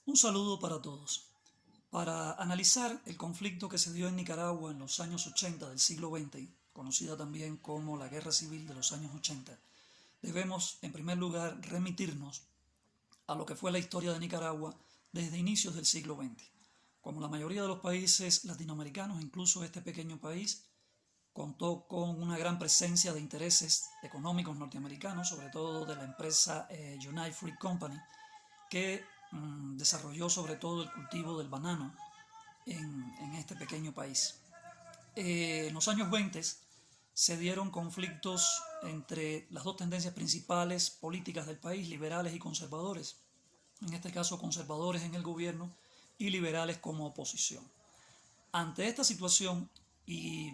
Un saludo para todos. Para analizar el conflicto que se dio en Nicaragua en los años 80 del siglo XX, conocida también como la Guerra Civil de los años 80, debemos, en primer lugar, remitirnos a lo que fue la historia de Nicaragua desde inicios del siglo XX. Como la mayoría de los países latinoamericanos, incluso este pequeño país contó con una gran presencia de intereses económicos norteamericanos, sobre todo de la empresa United Fruit Company, que desarrolló sobre todo el cultivo del banano en este pequeño país. En los años 20 se dieron conflictos entre las dos tendencias principales políticas del país, liberales y conservadores, en este caso conservadores en el gobierno y liberales como oposición. Ante esta situación y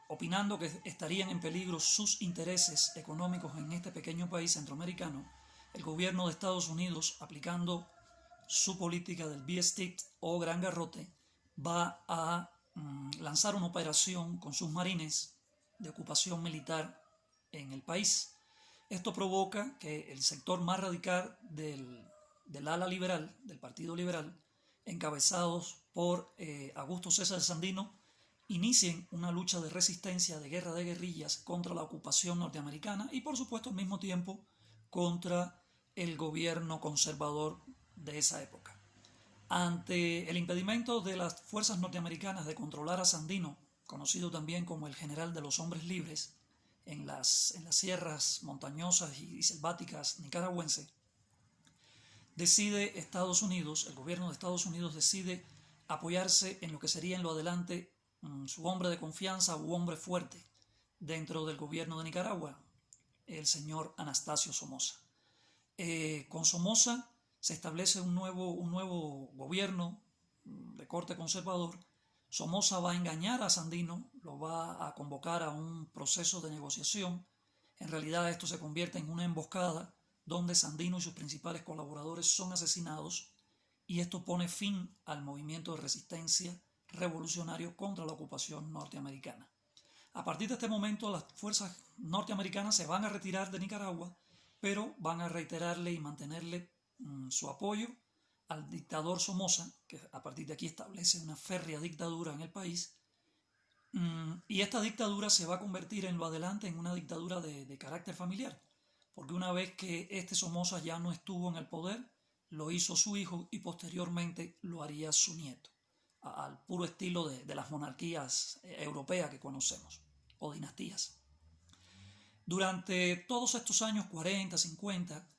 opinando que estarían en peligro sus intereses económicos en este pequeño país centroamericano, el gobierno de Estados Unidos, aplicando su política del B-Stick o Gran Garrote, va a lanzar una operación con sus marines de ocupación militar en el país. Esto provoca que el sector más radical del ala liberal, del Partido Liberal, encabezados por Augusto César Sandino, inicien una lucha de resistencia, de guerra de guerrillas contra la ocupación norteamericana y por supuesto al mismo tiempo contra el gobierno conservador de esa época. Ante el impedimento de las fuerzas norteamericanas de controlar a Sandino, conocido también como el general de los hombres libres, en las sierras montañosas y selváticas nicaragüenses, decide Estados Unidos, el gobierno de Estados Unidos decide apoyarse en lo que sería en lo adelante su hombre de confianza u hombre fuerte dentro del gobierno de Nicaragua, el señor Anastasio Somoza. Con Somoza se establece un nuevo gobierno de corte conservador. Somoza va a engañar a Sandino, lo va a convocar a un proceso de negociación. En realidad esto se convierte en una emboscada donde Sandino y sus principales colaboradores son asesinados y esto pone fin al movimiento de resistencia revolucionario contra la ocupación norteamericana. A partir de este momento las fuerzas norteamericanas se van a retirar de Nicaragua, pero van a reiterarle y mantenerle su apoyo al dictador Somoza, que a partir de aquí establece una férrea dictadura en el país, y esta dictadura se va a convertir en lo adelante en una dictadura de carácter familiar, porque una vez que este Somoza ya no estuvo en el poder, lo hizo su hijo y posteriormente lo haría su nieto, al puro estilo de las monarquías europeas que conocemos, o dinastías. Durante todos estos años 40, 50,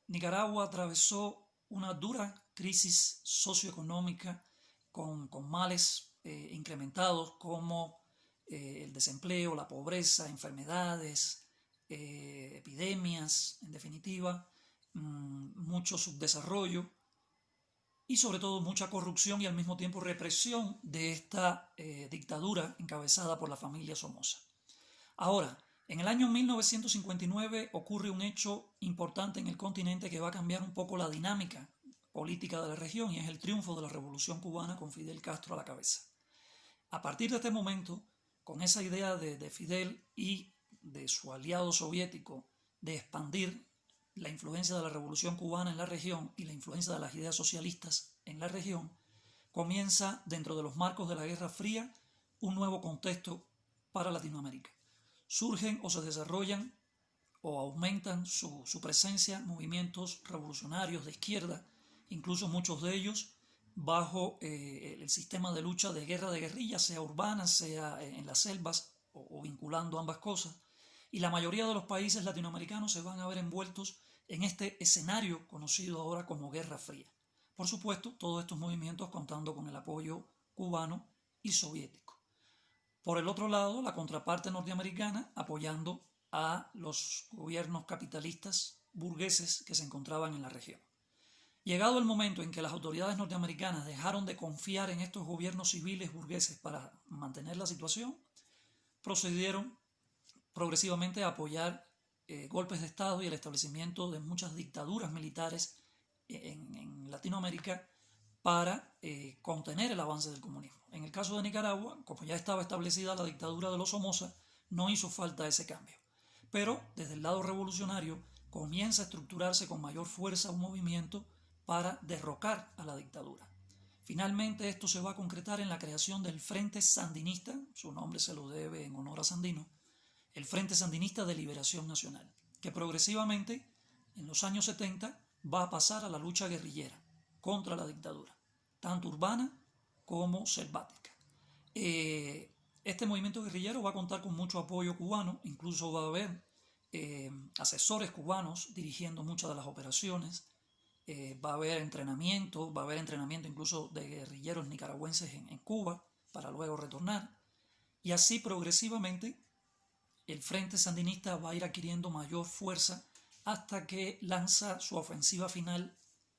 Nicaragua atravesó una dura crisis socioeconómica con males incrementados como el desempleo, la pobreza, enfermedades, epidemias, en definitiva, mucho subdesarrollo y sobre todo mucha corrupción y al mismo tiempo represión de esta dictadura encabezada por la familia Somoza. Ahora, en el año 1959 ocurre un hecho importante en el continente que va a cambiar un poco la dinámica política de la región y es el triunfo de la Revolución Cubana con Fidel Castro a la cabeza. A partir de este momento, con esa idea de Fidel y de su aliado soviético de expandir la influencia de la Revolución Cubana en la región y la influencia de las ideas socialistas en la región, comienza dentro de los marcos de la Guerra Fría un nuevo contexto para Latinoamérica. Surgen o se desarrollan o aumentan su presencia movimientos revolucionarios de izquierda, incluso muchos de ellos bajo el sistema de lucha de guerra de guerrillas, sea urbana, sea en las selvas o vinculando ambas cosas. Y la mayoría de los países latinoamericanos se van a ver envueltos en este escenario conocido ahora como Guerra Fría. Por supuesto, todos estos movimientos contando con el apoyo cubano y soviético. Por el otro lado, la contraparte norteamericana apoyando a los gobiernos capitalistas burgueses que se encontraban en la región. Llegado el momento en que las autoridades norteamericanas dejaron de confiar en estos gobiernos civiles burgueses para mantener la situación, procedieron progresivamente a apoyar golpes de Estado y el establecimiento de muchas dictaduras militares en Latinoamérica para contener el avance del comunismo. En el caso de Nicaragua, como ya estaba establecida la dictadura de los Somoza, no hizo falta ese cambio. Pero desde el lado revolucionario comienza a estructurarse con mayor fuerza un movimiento para derrocar a la dictadura. Finalmente esto se va a concretar en la creación del Frente Sandinista, su nombre se lo debe en honor a Sandino, el Frente Sandinista de Liberación Nacional, que progresivamente en los años 70 va a pasar a la lucha guerrillera contra la dictadura, tanto urbana como selvática. Este movimiento guerrillero va a contar con mucho apoyo cubano, incluso va a haber asesores cubanos dirigiendo muchas de las operaciones, va a haber entrenamiento incluso de guerrilleros nicaragüenses en Cuba para luego retornar, y así progresivamente el Frente Sandinista va a ir adquiriendo mayor fuerza hasta que lanza su ofensiva final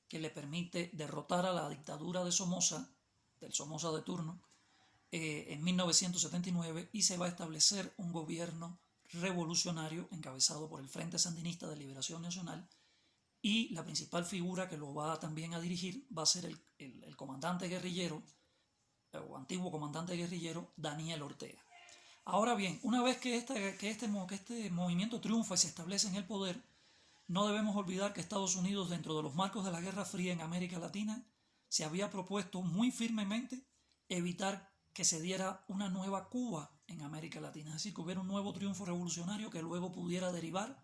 que le permite derrotar a la dictadura de Somoza, del Somoza de turno, en 1979, y se va a establecer un gobierno revolucionario encabezado por el Frente Sandinista de Liberación Nacional, y la principal figura que lo va también a dirigir va a ser el comandante guerrillero, o antiguo comandante guerrillero, Daniel Ortega. Ahora bien, una vez que este movimiento triunfa y se establece en el poder, no debemos olvidar que Estados Unidos, dentro de los marcos de la Guerra Fría en América Latina, se había propuesto muy firmemente evitar que se diera una nueva Cuba en América Latina, es decir, que hubiera un nuevo triunfo revolucionario que luego pudiera derivar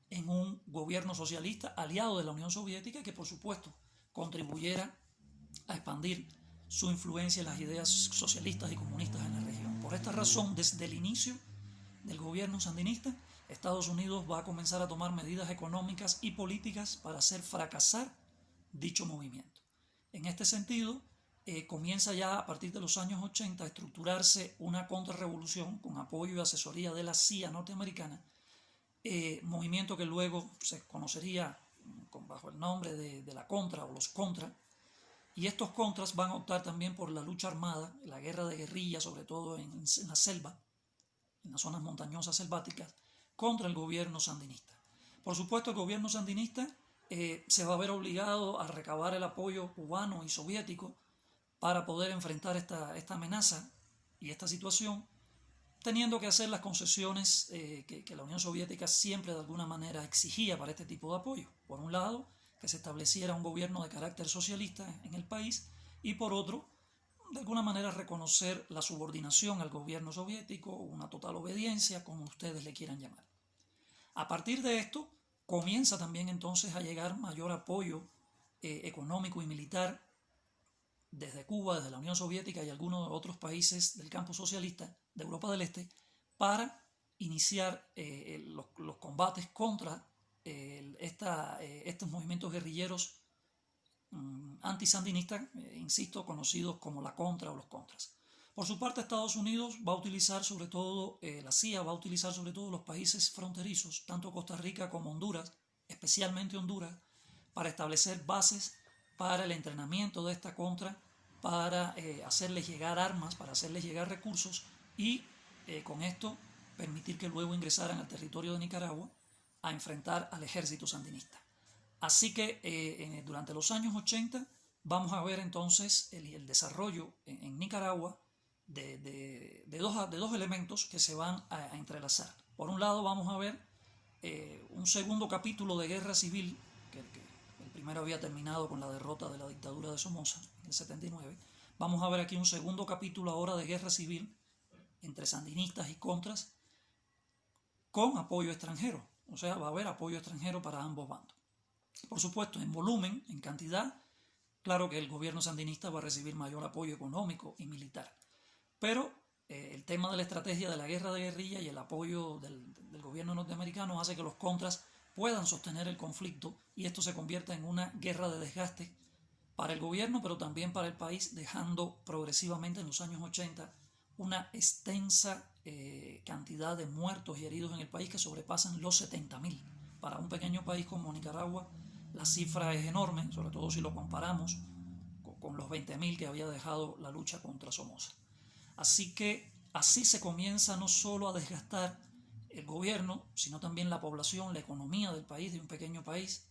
en un gobierno socialista aliado de la Unión Soviética que, por supuesto, contribuyera a expandir su influencia en las ideas socialistas y comunistas en la región. Por esta razón, desde el inicio del gobierno sandinista, Estados Unidos va a comenzar a tomar medidas económicas y políticas para hacer fracasar dicho movimiento. En este sentido, comienza ya a partir de los años 80 a estructurarse una contrarrevolución con apoyo y asesoría de la CIA norteamericana, movimiento que luego se conocería bajo el nombre de la Contra o los Contra, y estos contras van a optar también por la lucha armada, la guerra de guerrilla, sobre todo en la selva, en las zonas montañosas selváticas, contra el gobierno sandinista. Por supuesto, el gobierno sandinista se va a ver obligado a recabar el apoyo cubano y soviético para poder enfrentar esta amenaza y esta situación, teniendo que hacer las concesiones que la Unión Soviética siempre de alguna manera exigía para este tipo de apoyo. Por un lado, que se estableciera un gobierno de carácter socialista en el país, y por otro, de alguna manera reconocer la subordinación al gobierno soviético, una total obediencia, como ustedes le quieran llamar. A partir de esto, comienza también entonces a llegar mayor apoyo económico y militar desde Cuba, desde la Unión Soviética y algunos otros países del campo socialista de Europa del Este, para iniciar los combates contra estos movimientos guerrilleros antisandinistas, insisto, conocidos como la Contra o los Contras. Por su parte, Estados Unidos va a utilizar sobre todo, la CIA va a utilizar sobre todo los países fronterizos, tanto Costa Rica como Honduras, especialmente Honduras, para establecer bases para el entrenamiento de esta Contra, para hacerles llegar armas, para hacerles llegar recursos y con esto permitir que luego ingresaran al territorio de Nicaragua a enfrentar al ejército sandinista. Así que durante los años 80 vamos a ver entonces el desarrollo en Nicaragua de dos elementos que se van a entrelazar. Por un lado vamos a ver un segundo capítulo de guerra civil, que el primero había terminado con la derrota de la dictadura de Somoza en el 79. Vamos a ver aquí un segundo capítulo ahora de guerra civil entre sandinistas y contras con apoyo extranjero, o sea, va a haber apoyo extranjero para ambos bandos. Por supuesto, en volumen, en cantidad, claro que el gobierno sandinista va a recibir mayor apoyo económico y militar, pero el tema de la estrategia de la guerra de guerrilla y el apoyo del gobierno norteamericano hace que los contras puedan sostener el conflicto y esto se convierta en una guerra de desgaste para el gobierno, pero también para el país, dejando progresivamente en los años 80 una extensa cantidad de muertos y heridos en el país que sobrepasan los 70.000. Para un pequeño país como Nicaragua, la cifra es enorme, sobre todo si lo comparamos con los 20.000 que había dejado la lucha contra Somoza. Así que así se comienza no solo a desgastar el gobierno, sino también la población, la economía del país, de un pequeño país.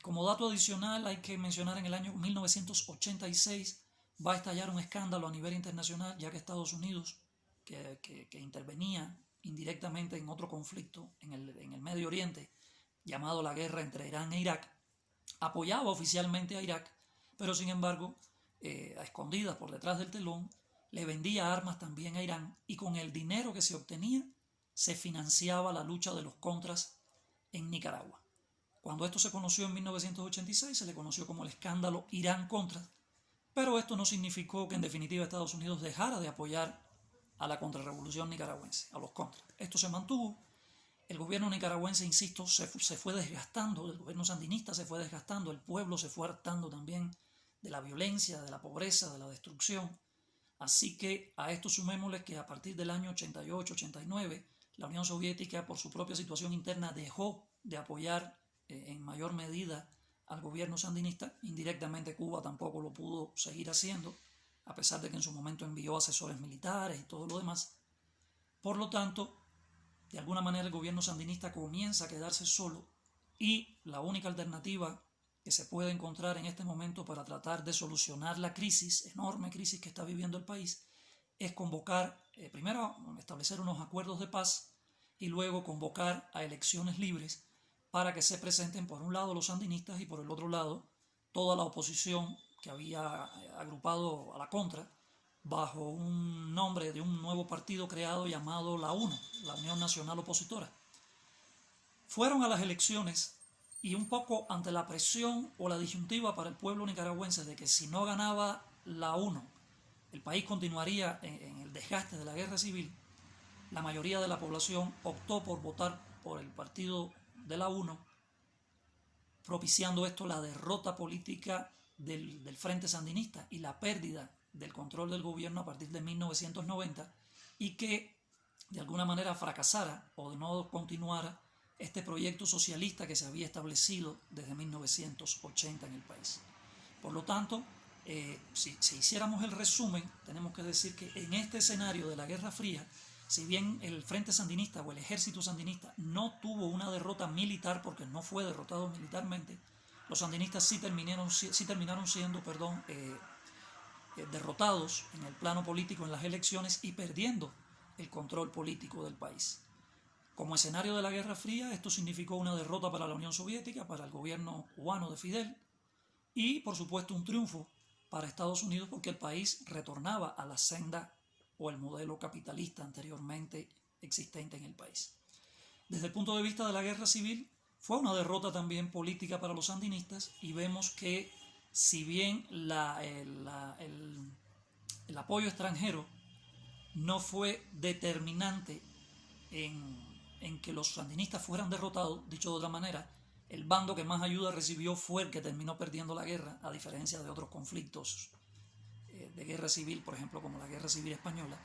Como dato adicional hay que mencionar en el año 1986 va a estallar un escándalo a nivel internacional, ya que Estados Unidos, que intervenía indirectamente en otro conflicto en el Medio Oriente, llamado la guerra entre Irán e Irak, apoyaba oficialmente a Irak, pero sin embargo, a escondidas por detrás del telón, le vendía armas también a Irán y con el dinero que se obtenía se financiaba la lucha de los contras en Nicaragua. Cuando esto se conoció en 1986 se le conoció como el escándalo Irán-Contras, pero esto no significó que en definitiva Estados Unidos dejara de apoyar a la contrarrevolución nicaragüense, a los contras. Esto se mantuvo. El gobierno nicaragüense, insisto, se fue desgastando, el gobierno sandinista se fue desgastando, el pueblo se fue hartando también de la violencia, de la pobreza, de la destrucción. Así que a esto sumémosle que a partir del año 88-89, la Unión Soviética, por su propia situación interna, dejó de apoyar en mayor medida al gobierno sandinista. Indirectamente Cuba tampoco lo pudo seguir haciendo, a pesar de que en su momento envió asesores militares y todo lo demás. Por lo tanto, de alguna manera el gobierno sandinista comienza a quedarse solo y la única alternativa que se puede encontrar en este momento para tratar de solucionar la crisis, enorme crisis que está viviendo el país, es convocar, primero establecer unos acuerdos de paz y luego convocar a elecciones libres para que se presenten por un lado los sandinistas y por el otro lado toda la oposición que había agrupado a la contra bajo un nombre de un nuevo partido creado llamado la UNO, la Unión Nacional Opositora. Fueron a las elecciones y un poco ante la presión o la disyuntiva para el pueblo nicaragüense de que si no ganaba la UNO, el país continuaría en el desgaste de la guerra civil, la mayoría de la población optó por votar por el partido de la UNO, propiciando esto la derrota política del Frente Sandinista y la pérdida del control del gobierno a partir de 1990 y que de alguna manera fracasara o de no continuara este proyecto socialista que se había establecido desde 1980 en el país. Por lo tanto, si hiciéramos el resumen, tenemos que decir que en este escenario de la Guerra Fría, si bien el Frente Sandinista o el Ejército Sandinista no tuvo una derrota militar porque no fue derrotado militarmente, los sandinistas sí terminaron siendo derrotados en el plano político en las elecciones y perdiendo el control político del país. Como escenario de la Guerra Fría, esto significó una derrota para la Unión Soviética, para el gobierno cubano de Fidel, y por supuesto un triunfo para Estados Unidos porque el país retornaba a la senda o el modelo capitalista anteriormente existente en el país. Desde el punto de vista de la guerra civil, fue una derrota también política para los sandinistas y vemos que si bien el apoyo extranjero no fue determinante en que los sandinistas fueran derrotados, dicho de otra manera, el bando que más ayuda recibió fue el que terminó perdiendo la guerra, a diferencia de otros conflictos de guerra civil, por ejemplo, como la Guerra Civil Española.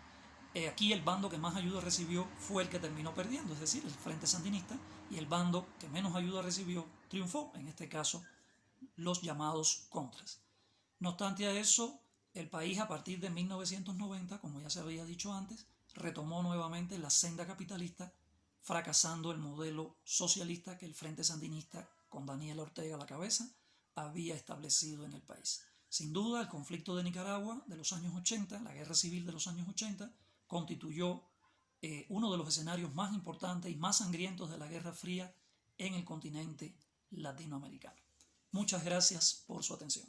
Aquí el bando que más ayuda recibió fue el que terminó perdiendo, es decir, el Frente Sandinista, y el bando que menos ayuda recibió triunfó, en este caso, los llamados contras. No obstante a eso, el país a partir de 1990, como ya se había dicho antes, retomó nuevamente la senda capitalista, fracasando el modelo socialista que el Frente Sandinista, con Daniel Ortega a la cabeza, había establecido en el país. Sin duda, el conflicto de Nicaragua de los años 80, la guerra civil de los años 80, constituyó uno de los escenarios más importantes y más sangrientos de la Guerra Fría en el continente latinoamericano. Muchas gracias por su atención.